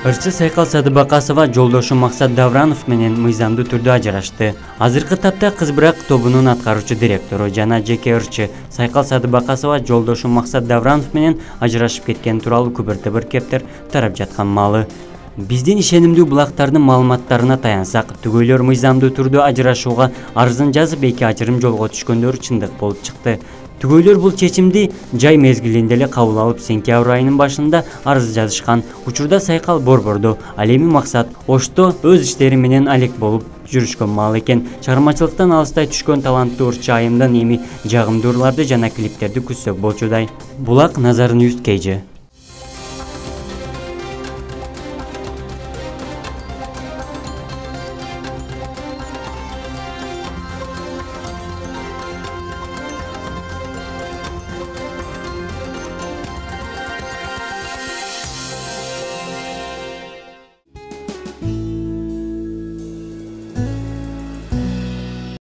Ырчы Сайкал Садыбакасова жолдошу Максат Давранов менен мыйзамдуу түрдө ажырашты. Азыркы тапта Кыз Бырак тобунун аткаруучу директору жана жеке ырчы Сайкал Садыбакасова жолдошу Максат Давранов менен ажырашып кеткен тууралуу күбөр кептер тарап жаткан маалы. Биздин ишенимдүү булактардын маалыматтарына таянсак, түгөйлөр мыйзамдуу түрдө ажырашууга арызын жазып эки ажырым жолго түшкөндөрү чындык болуп чыкты. Түгөйлөр бул чечимди жай мезгилинде эле кабыл алып, сентябрь айынын башында арыз жазышкан. Учурда Сайкал борбордо, ал эми Максат Ошто өз иштери менен алек болуп жүрүшкөн маал экен. Чыгармачылыктан алыстай түшкөн таланттуу ырчы айымдан эми жагымдууларды жана клиптерди күтсөк болчудай. Булак Назарын Юсткейжи.